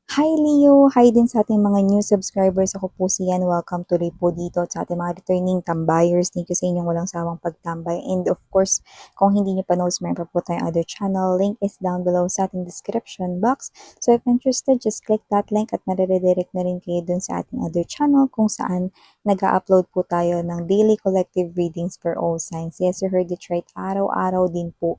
Hi Leo! Hi din sa ating mga new subscribers. Ako po si Yan. Welcome tuloy po dito at sa ating mga returning tambayers. Thank you sa inyong walang sawang pagtambay. And of course, kung hindi nyo pa knows, meron pa po tayong other channel. Link is down below sa ating description box. So if interested, just click that link at mariredirect na rin kayo dun sa ating other channel kung saan nag-upload po tayo ng daily collective readings for all signs. Yes, you heard it right. Araw-araw din po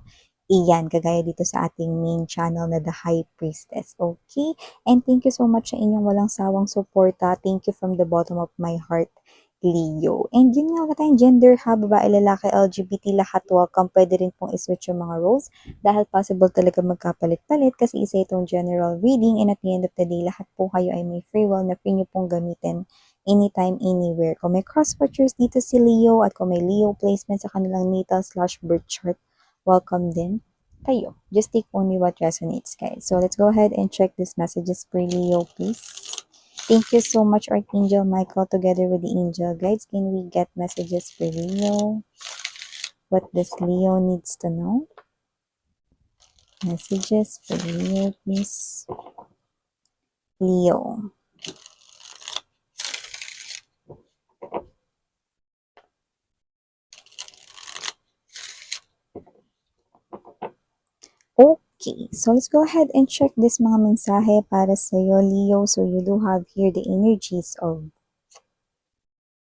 iyan, kagaya dito sa ating main channel na The High Priestess. Okay? And thank you so much sa inyong walang sawang suporta. Thank you from the bottom of my heart, Leo. And yun nga, wala tayong gender ha, babae, lalaki, LGBT, lahat welcome. Pwede rin pong iswitch yung mga roles dahil possible talaga magkapalit-palit kasi isa itong general reading and at the end of the day, lahat po kayo ay may free will na free nyo pong gamitin anytime, anywhere. Kung may cross-watchers dito si Leo at kung may Leo placement sa kanilang natal/birth chart, welcome din kayo. Just take only what resonates, guys. So let's go ahead and check these messages for Leo, please. Thank you so much, Archangel Michael, together with the angel guides. Can we get messages for Leo? What does Leo needs to know? Messages for Leo, please. Leo. Okay, so let's go ahead and check this mga mensahe para sa iyo, Leo. So you do have here the energies of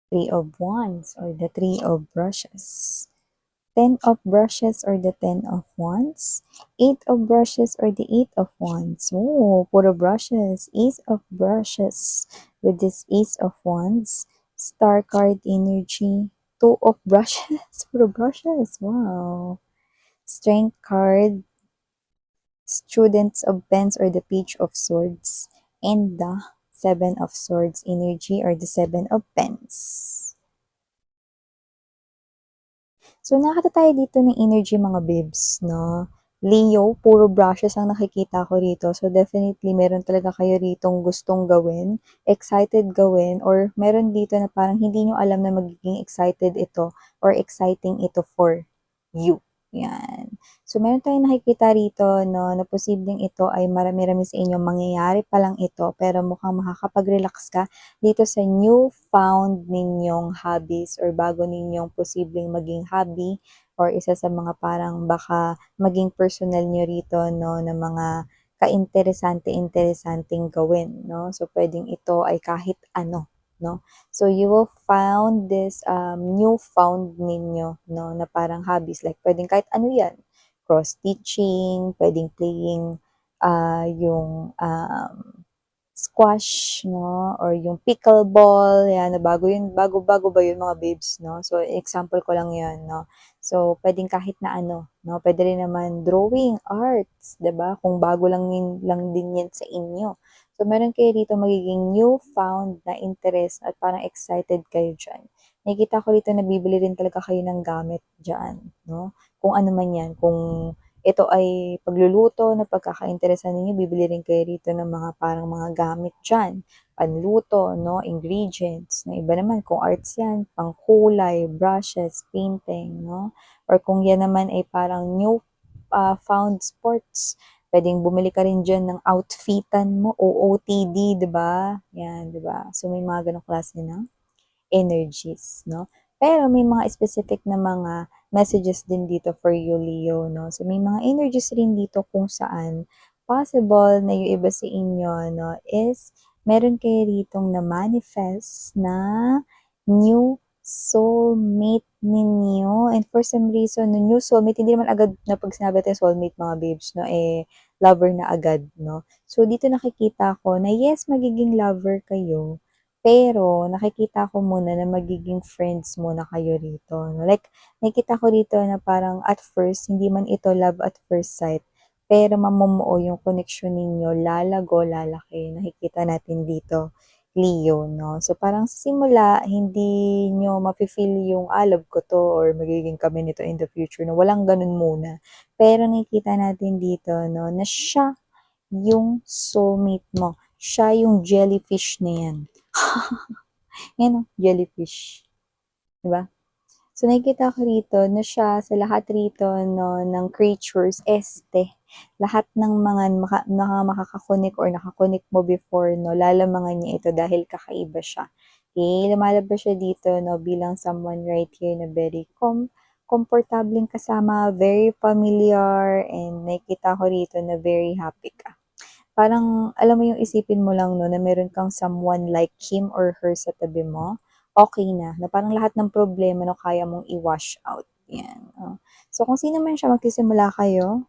Three of Wands or the Three of Brushes. 10 of brushes or the 10 of wands, 8 of brushes or the 8 of wands. Oh, puro brushes, ace of brushes with this ace of wands, star card energy, 2 of brushes, puro brushes, wow. Strength card, students of pens or the page of swords, and the 7 of swords energy or the 7 of pens. So, nakakita tayo dito ng energy mga babes, no? Leo, puro brushes ang nakikita ko rito. So, definitely, meron talaga kayo ritong gustong gawin, excited gawin, or meron dito na parang hindi nyo alam na magiging excited ito or exciting ito for you. Yan. So, meron tayong nakikita rito, no, na posibleng ito ay marami-rami sa inyo mangyayari pa lang ito, pero mukhang makakapag-relax ka dito sa newfound ninyong hobbies or bago ninyong posibleng maging hobby or isa sa mga parang baka maging personal nyo rito, no, na mga kainteresante-interesanting gawin, no? So, pwedeng ito ay kahit ano, no? So, you will found this newfound ninyo, no, na parang hobbies. Like, pwedeng kahit ano yan. Cross-stitching, pwedeng playing yung squash, no? Or yung pickleball, yan, na bago yun, bago-bago ba yun mga babes, no? So, example ko lang yun, no? So, pwedeng kahit na ano, no? Pwede rin naman drawing, arts, 'di ba? Kung bago lang din yan sa inyo. So, meron kayo dito magiging newfound na interest at parang excited kayo dyan. Nakikita ko dito na bibili rin talaga kayo ng gamit dyan, no? Kung ano man yan, kung ito ay pagluluto na pagkakainteresan ninyo, bibili rin kayo rito ng mga parang mga gamit dyan. Panluto, no? Ingredients. Na iba naman, kung arts yan, pangkulay, brushes, painting, no? Or kung yan naman ay parang new found sports, pwedeng bumili ka rin dyan ng outfitan mo, OOTD, di ba? Yan, di ba? So, may mga ganong klase na energies, no? Pero may mga specific na mga messages din dito for you, Leo, no? So, may mga energies rin dito kung saan possible na yung iba sa inyo, no, is meron kayo ritong na-manifest na new soulmate ninyo. And for some reason, no, new soulmate, hindi naman agad na pag sinabi natin soulmate, mga babes, no, eh, lover na agad, no? So, dito nakikita ko na yes, magiging lover kayo, pero nakikita ko muna na magiging friends muna kayo rito, no? Like, nakikita ko dito na parang at first, hindi man ito love at first sight, pero mamumuo yung connection ninyo, lalago, lalaki. Nakikita natin dito, Leo, no? So, parang sa simula, hindi nyo mafe-feel yung, love ko to, or magiging kami nito in the future, no? Walang ganun muna. Pero nakikita natin dito, no, na siya yung soulmate mo. Siya yung jellyfish na yan. Yan o, jellyfish. Diba? So, nakikita ko rito na siya sa lahat rito, no, ng creatures, este. Lahat ng mga makaka-connect or naka-connect mo before 'no, lalamangan niya ito dahil kakaiba siya. Okay, lumalabas siya dito 'no, bilang someone right here na very komportableng kasama, very familiar, and nakikita ko rito na very happy ka. Parang alam mo yung isipin mo lang 'no, na meron kang someone like him or her sa tabi mo, okey na parang lahat ng problema 'no, kaya mong i-wash out, 'yan, oh. So kung sino man siya, magsisimula kayo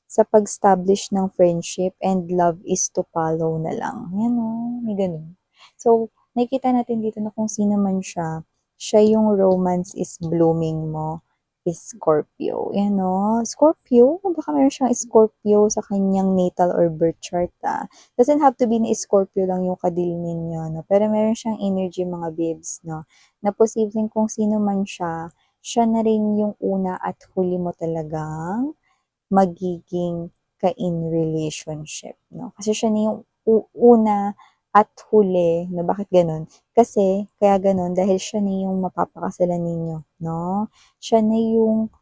sa pag-establish ng friendship, and love is to follow na lang. Yan oh, may gano'n. So, nakikita natin dito na kung sino man siya, siya yung romance is blooming mo is Scorpio. Yan oh, Scorpio? Baka meron siyang Scorpio sa kanyang natal or birth chart Doesn't have to be na Scorpio lang yung kadil ninyo, no? Pero meron siyang energy mga babes, no? Na posibleng kung sino man siya, siya na rin yung una at huli mo talagang magiging ka-in relationship, 'no? Kasi siya na yung una at huli na bakit gano'n? Kasi kaya gano'n dahil siya na yung mapapakasalan ninyo, 'no? Siya na yung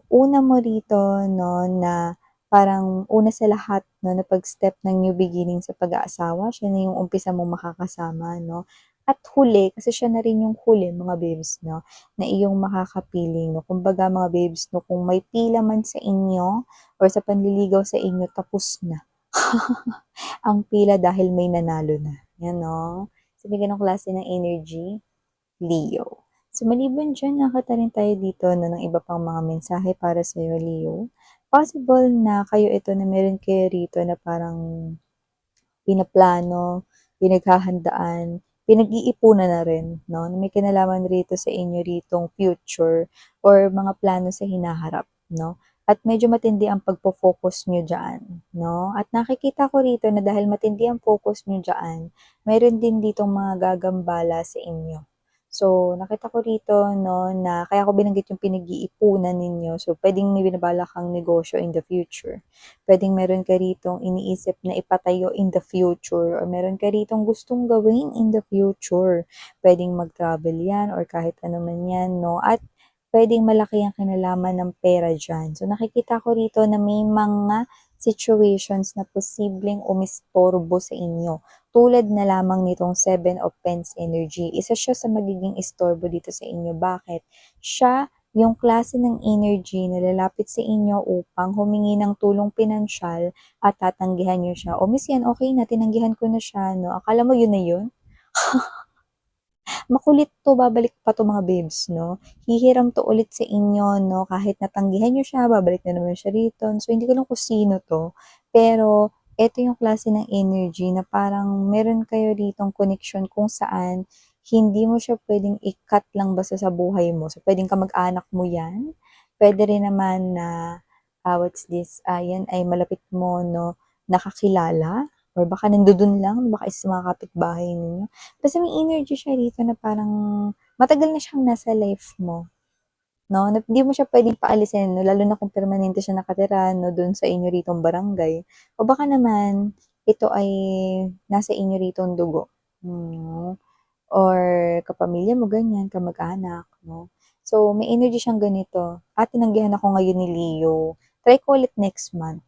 una mo rito 'no, na parang una sa lahat 'no, na pag-step ng new beginning sa pag-aasawa, siya na yung umpisa mong makakasama 'no. At huli, kasi siya na rin yung huli mga babes 'no, na iyong makakapiling 'no. Kumbaga mga babes 'no, kung may pila man sa inyo or sa panliligaw sa inyo, tapos na ang pila dahil may nanalo na. Yan, no? So, may ganong klase ng energy, Leo. So, maliban dyan, nakita rin tayo dito na ng iba pang mga mensahe para sa iyo, Leo. Possible na kayo ito na meron kayo rito na parang pinaplano, pinaghahandaan, pinag-iipunan na rin, no? Na may kinalaman rito sa inyo ritong future or mga plano sa hinaharap, no? At medyo matindi ang pagpo-focus nyo dyan, no? At nakikita ko rito na dahil matindi ang focus nyo dyan, mayroon din ditong mga gagambala sa inyo. So, nakita ko rito, no, na kaya ko binanggit yung pinag-iipunan ninyo. So, pwedeng may binabala kang negosyo in the future. Puwedeng meron ka ritong iniisip na ipatayo in the future or meron ka ritong gustong gawin in the future. Puwedeng mag-travel 'yan or kahit ano man 'yan 'no, at puwedeng malaki ang kinalaman ng pera diyan. So, nakikita ko rito na may mga situations na posibleng umistorbo sa inyo. Tulad na lamang nitong Seven of Pence energy, isa siya sa magiging istorbo dito sa inyo. Bakit? Siya yung klase ng energy na lalapit sa inyo upang humingi ng tulong pinansyal at tatanggihan niyo siya. O miss yan, okay na, tinanggihan ko na siya, no? Akala mo yun na yun? Makulit 'to, babalik pa 'to mga babes 'no. Hihiram 'to ulit sa inyo 'no, kahit natanggihan niyo siya, babalik na naman siya rito. So, hindi ko alam kung sino 'to, pero eto yung klase ng energy na parang meron kayo ditong connection kung saan hindi mo siya puwedeng i-cut lang basta sa buhay mo. So, puwedeng kamag-anak mo 'yan, puwede rin naman na, what's this, 'yan ay malapit mo 'no, nakakilala or baka nandodo'n lang, baka isa sa mga kapitbahay ninyo. Basta may energy siya dito na parang matagal na siyang nasa life mo, 'no, na hindi mo siya puwedeng paalisin 'no, lalo na kung permanente siya nakatira 'no, do'n sa inyo ritong barangay. O baka naman ito ay nasa inyo ritong dugo, or kapamilya mo ganyan, kamag-anak 'no. So, may energy siyang ganito, tinanggihan ako ngayon ni Leo, try ko ulit next month.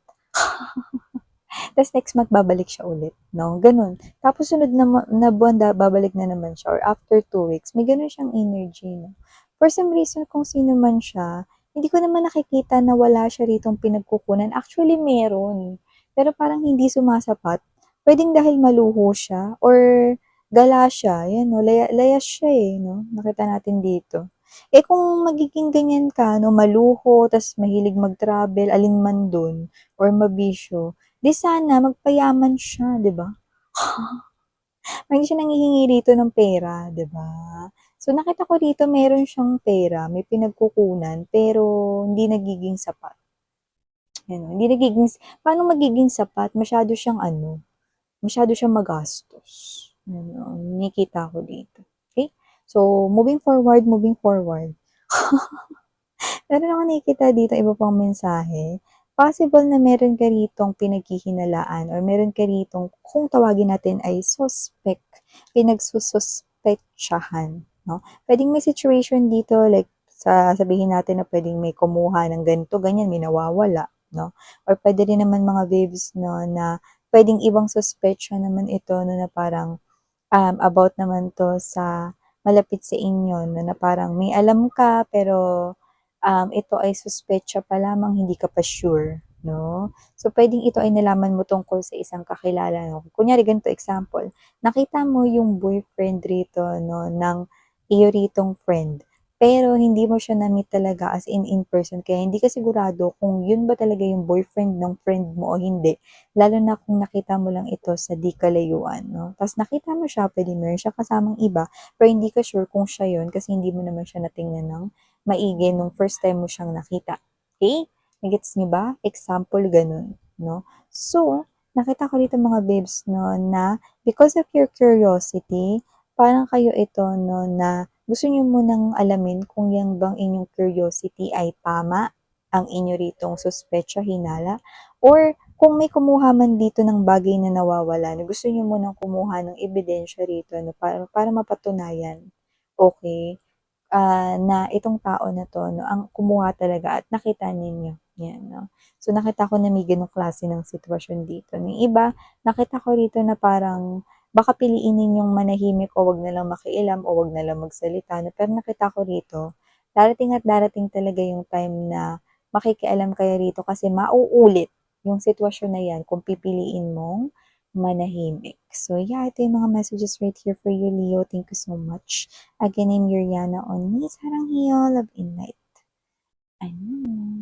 Tas next month babalik siya ulit 'no, gano'n. Tapos sunod na buwan babalik na naman siya or after 2 weeks, may gano'n siyang energy 'no. For some reason kung sino man siya, hindi ko naman nakikita na wala siya ritong pinagkukunan, actually meron, pero parang hindi sumasapat. Puwedeng dahil maluho siya or gala siya, 'yan 'no, layas siya, eh, 'no, nakita natin dito. Eh, kung magiging ganyan ka 'no, maluho ta's mahilig mag-travel, alin man dun or mabisyo, 'di sana magpayaman siya, 'di ba? Hindi siya nanghihingi rito ng pera, 'di ba? So, nakita ko rito meron siyang pera, may pinagkukunan, pero hindi nagiging sapat, hindi nagiging paano magiging sapat, masyado siyang ano, masyado siyang magastos, nakikita ko dito, okey? So, moving forward. Meron akong nakikita dito iba pang mensahe. Possible na meron ka ritong pinaghihinalaan or meron ka ritong kung tawagin natin ay suspect, pinagsususpetsahan, 'no? Puwedeng may situation dito like sabihin natin na puwedeng may kumuha ng ganito, ganyan, may nawawala, no? Or pwede rin naman mga babes, no, na puwedeng ibang suspecha naman ito, no, na parang about naman 'to sa malapit sa inyo 'no, na parang may alam ka pero, ito ay suspecha pa lamang hindi ka pa sure 'no. So, puwedeng ito ay nalaman mo tungkol sa isang kakilala 'no. Kunyari ganito example, nakita mo yung boyfriend rito 'no ng iyo ritong friend, pero hindi mo siya na-meet talaga as in person kaya hindi ka sigurado kung yun ba talaga yung boyfriend ng friend mo o hindi. Lalo na kung nakita mo lang ito sa di kalayuan 'no, ta's nakita mo siya, puwedeng meron siyang kasamang iba, pero hindi ka sure kung siya yun kasi hindi mo naman siya natingnan ng maigi nung first time mo siyang nakita, okey? Na-gets niyo ba? Example gano'n 'no. So, nakita ko dito mga babes 'no, na because of your curiosity, parang kayo ito 'no, na gusto niyo munang alamin kung 'yan bang inyong curiosity ay tama, ang inyo ritong suspecha, hinala, or kung may kumuha man dito ng bagay na nawawala na gusto niyo munang kumuha ng ebidensya rito ano, para mapatunayan, okey, na itong tao na 'to 'no, ang kumuha talaga at nakita ninyo, 'yan 'no. So, nakita ko na may gano'ng klase ng sitwasyon dito. Yung iba, nakita ko rito na parang baka piliin ninyong manahimik o 'wag na lang makialam o 'wag na lang magsalita 'no, pero nakita ko rito, darating at darating talaga yung time na makikialam kayo rito kasi mauulit yung sitwasyon na 'yan kung pipiliin mong manahimik. So yeah, ito yung mga messages right here for you, Leo. Thank you so much. Again, I'm Yuriana on Sarang Hiyo, Love in Light. Ayun.